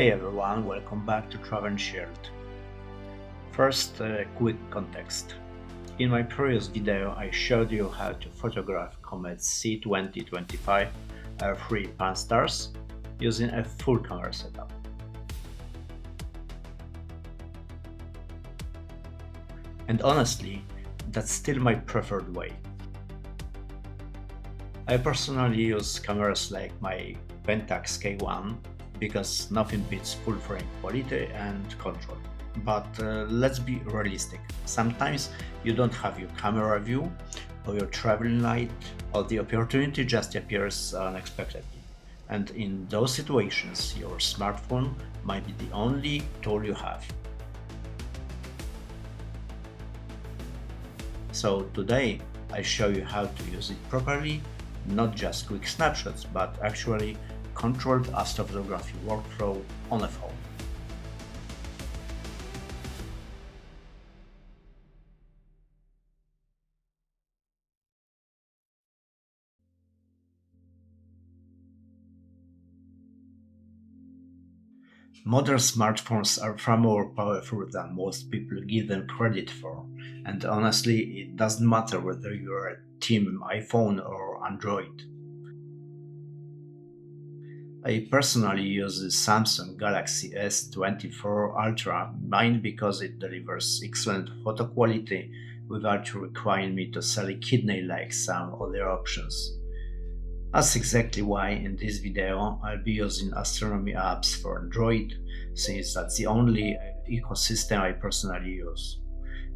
Hey everyone, welcome back to Travel Shield. First, a quick context. In my previous video, I showed you how to photograph Comet C 2025 R3 PanSTARRS using a full camera setup. And honestly, that's still my preferred way. I personally use cameras like my Pentax K-1 because nothing beats full frame quality and control. But let's be realistic. Sometimes you don't have your camera view, or you're traveling light, or the opportunity just appears unexpectedly. And in those situations, your smartphone might be the only tool you have. So today, I show you how to use it properly, not just quick snapshots, but actually controlled astrophotography workflow on a phone. Modern smartphones are far more powerful than most people give them credit for, and honestly, it doesn't matter whether you're a team iPhone or Android. I personally use the Samsung Galaxy S24 Ultra, mainly because it delivers excellent photo quality without requiring me to sell a kidney like some other options. That's exactly why in this video I'll be using astronomy apps for Android, since that's the only ecosystem I personally use.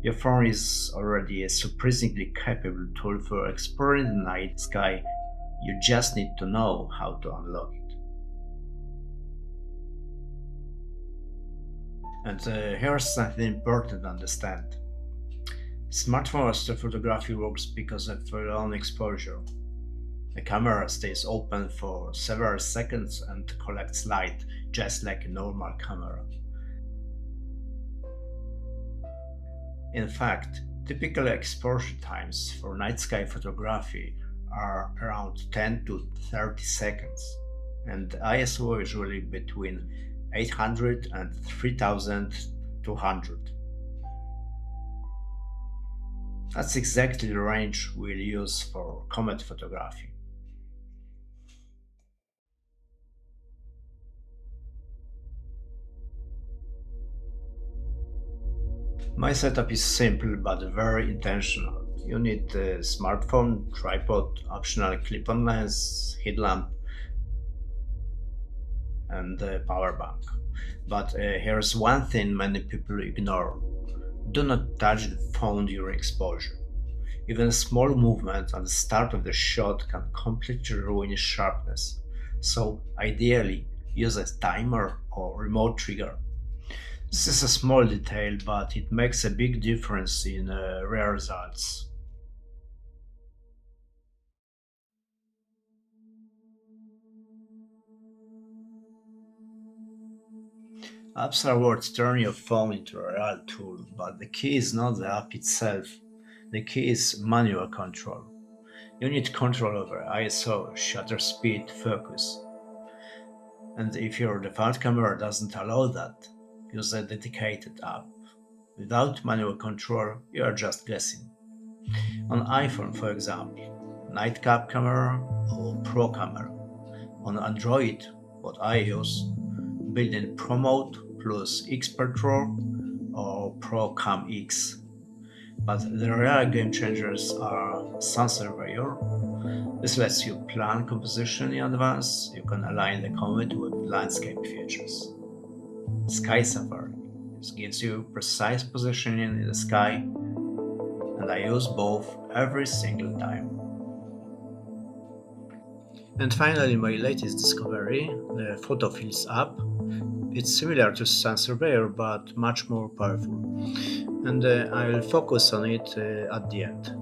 Your phone is already a surprisingly capable tool for exploring the night sky, you just need to know how to unlock it. And here's something important to understand. Smartphone astrophotography works because of long exposure. The camera stays open for several seconds and collects light just like a normal camera. In fact, typical exposure times for night sky photography are around 10 to 30 seconds, and ISO usually between 800 and 3200. That's exactly the range we'll use for comet photography. My setup is simple but very intentional. You need a smartphone, tripod, optional clip-on lens, headlamp, and a power bank. But here's one thing many people ignore. Do not touch the phone during exposure. Even a small movement at the start of the shot can completely ruin its sharpness. So ideally, use a timer or remote trigger. This is a small detail, but it makes a big difference in rare results. Apps are worth turning your phone into a real tool, but the key is not the app itself. The key is manual control. You need control over ISO, shutter speed, focus. And if your default camera doesn't allow that, use a dedicated app. Without manual control, you are just guessing. On iPhone, for example, nightcap camera or pro camera. On Android, what I use, built-in Pro Mode plus Expert RAW or Pro Cam X. But the real game changers are Surveyor. This lets you plan composition in advance. You can align the comet with landscape features. SkySafari. This gives you precise positioning in the sky, and I use both every single time. And finally, my latest discovery, the PhotoPills app. It's similar to Surveyor but much more powerful, and I will focus on it at the end.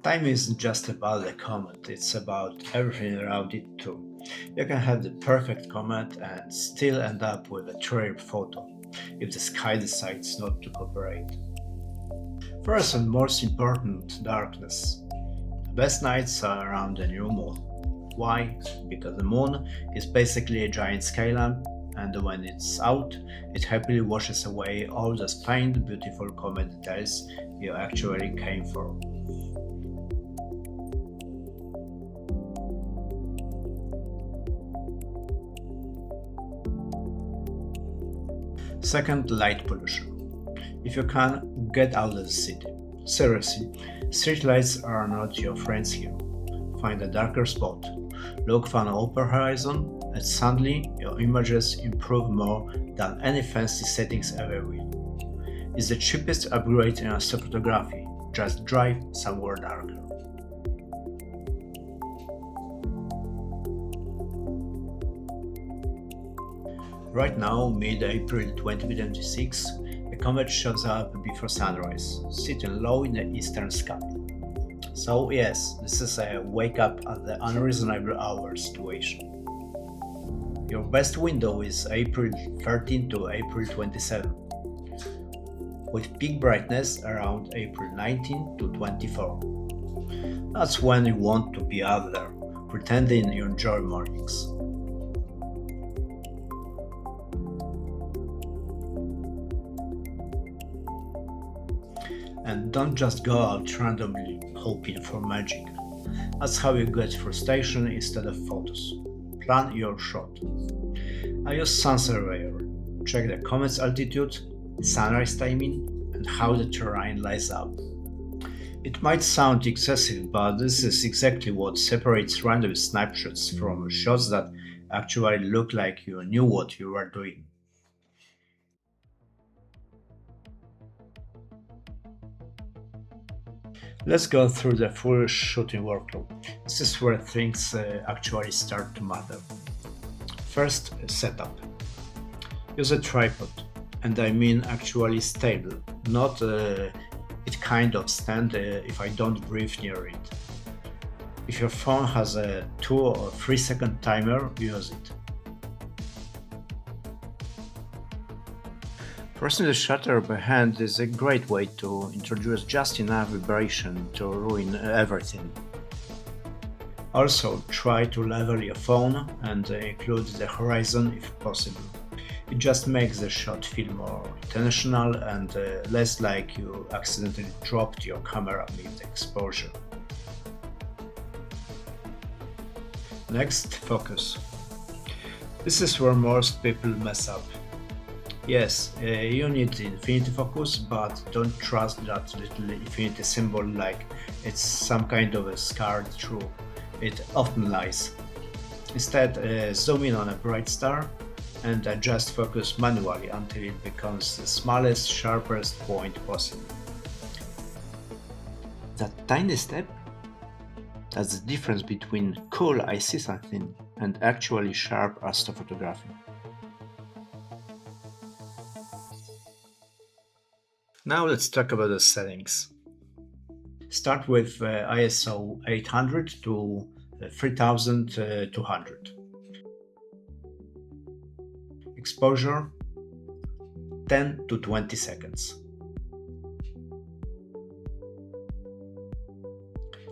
Time isn't just about the comet, it's about everything around it too. You can have the perfect comet and still end up with a terrible photo if the sky decides not to cooperate. First and most important, darkness. The best nights are around the new moon. Why? Because the moon is basically a giant sky lamp, and when it's out, it happily washes away all those faint, beautiful comet details you actually came for. Second, light pollution. If you can, get out of the city. Seriously, streetlights are not your friends here. Find a darker spot, look for an open horizon, and suddenly your images improve more than any fancy settings ever will. It's the cheapest upgrade in astrophotography, just drive somewhere darker. Right now, mid-April 2026, a comet shows up before sunrise, sitting low in the eastern sky. So yes, this is a wake up at the unreasonable hour situation. Your best window is April 13 to April 27, with peak brightness around April 19 to 24. That's when you want to be out there, pretending you enjoy mornings. And don't just go out randomly hoping for magic. That's how you get frustration instead of photos. Plan your shot. I use Sun Surveyor. Check the comet's altitude, sunrise timing, and how the terrain lies up. It might sound excessive, but this is exactly what separates random snapshots from shots that actually look like you knew what you were doing. Let's go through the full shooting workflow. This is where things actually start to matter. First, setup. Use a tripod, and I mean actually stable, not it kind of stand if I don't breathe near it. If your phone has a 2 or 3 second timer, use it. Pressing the shutter by hand is a great way to introduce just enough vibration to ruin everything. Also, try to level your phone and include the horizon if possible. It just makes the shot feel more intentional and less like you accidentally dropped your camera mid-exposure. Next, focus. This is where most people mess up. Yes, you need the infinity focus, but don't trust that little infinity symbol like it's some kind of a scarred through. It often lies. Instead, zoom in on a bright star and adjust focus manually until it becomes the smallest, sharpest point possible. That tiny step? That's the difference between cool I see something and actually sharp astrophotography. Now let's talk about the settings. Start with ISO 800 to 3200. Exposure 10 to 20 seconds.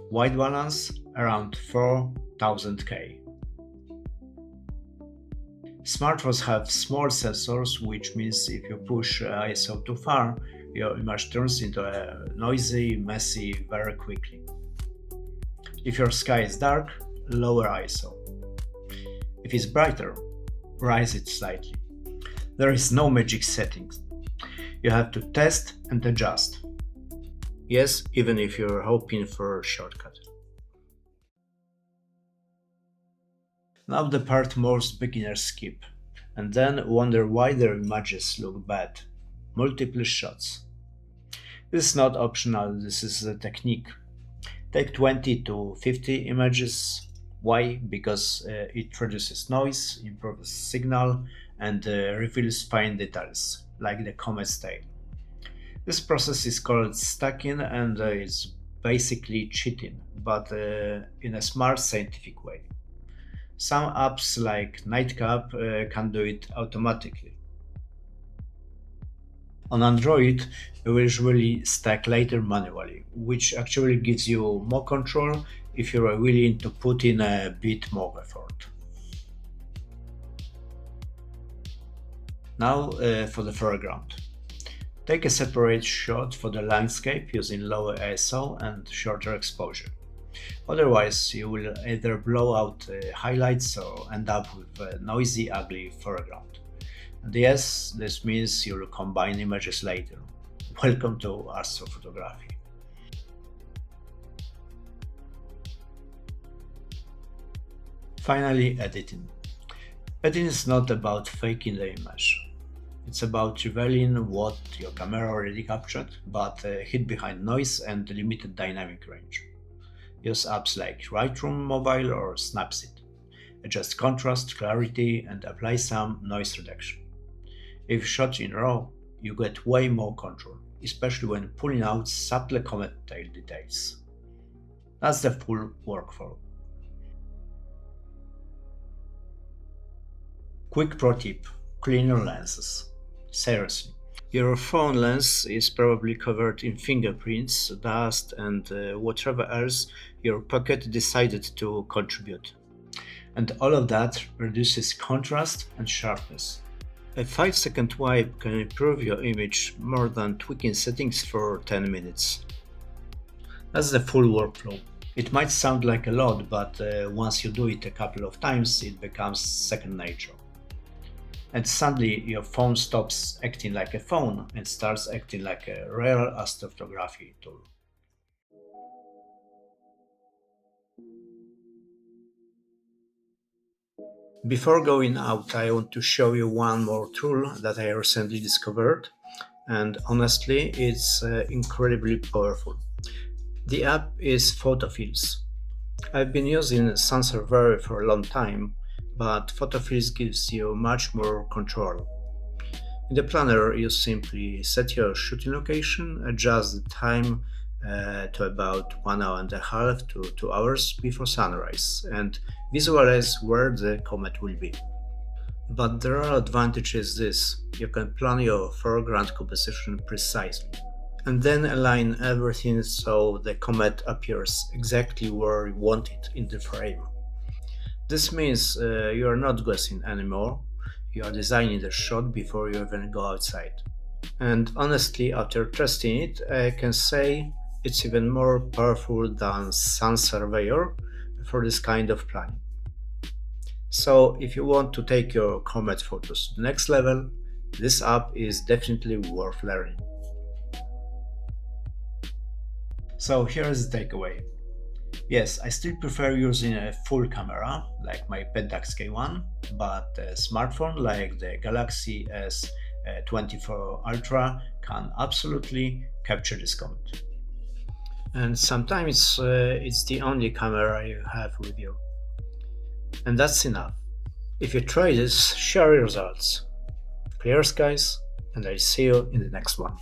White balance around 4000K. Smartphones have small sensors, which means if you push ISO too far, your image turns into a noisy, messy very quickly. If your sky is dark, lower ISO. If it's brighter, raise it slightly. There is no magic settings. You have to test and adjust. Yes, even if you're hoping for a shortcut. Now the part most beginners skip, and then wonder why their images look bad. Multiple shots. This is not optional, this is a technique. Take 20 to 50 images. Why? Because it reduces noise, improves signal, and reveals fine details, like the comet's tail. This process is called stacking and it's basically cheating, but in a smart scientific way. Some apps like Nightcap can do it automatically. On Android, you will usually stack later manually, which actually gives you more control if you are willing to put in a bit more effort. Now for the foreground. Take a separate shot for the landscape using lower ISO and shorter exposure. Otherwise, you will either blow out highlights or end up with a noisy, ugly foreground. And yes, this means you'll combine images later. Welcome to astrophotography. Finally, editing. Editing is not about faking the image. It's about revealing what your camera already captured, but hid behind noise and limited dynamic range. Use apps like Lightroom Mobile or Snapseed. Adjust contrast, clarity, and apply some noise reduction. If shot in RAW, you get way more control, especially when pulling out subtle comet tail details. That's the full workflow. Quick pro tip: clean your lenses. Seriously. Your phone lens is probably covered in fingerprints, dust, and whatever else your pocket decided to contribute. And all of that reduces contrast and sharpness. A 5-second wipe can improve your image more than tweaking settings for 10 minutes. That's the full workflow. It might sound like a lot, but once you do it a couple of times, it becomes second nature. And suddenly your phone stops acting like a phone and starts acting like a real astrophotography tool. Before going out, I want to show you one more tool that I recently discovered, and honestly, it's incredibly powerful. The app is PhotoPills. I've been using Surveyor for a long time, but PhotoPills gives you much more control. In the planner, you simply set your shooting location, adjust the time to about 1.5 hours to 2 hours before sunrise, and visualize where the comet will be. But the real advantage is this: you can plan your foreground composition precisely, and then align everything so the comet appears exactly where you want it in the frame. This means you are not guessing anymore, you are designing the shot before you even go outside. And honestly, after testing it, I can say it's even more powerful than Sun Surveyor for this kind of planning. So if you want to take your comet photos to the next level, this app is definitely worth learning. So here is the takeaway. Yes, I still prefer using a full camera like my Pentax K-1, but a smartphone like the Galaxy S24 Ultra can absolutely capture this comet. And sometimes it's the only camera you have with you. And that's enough. If you try this, share your results. Clear skies, and I'll see you in the next one.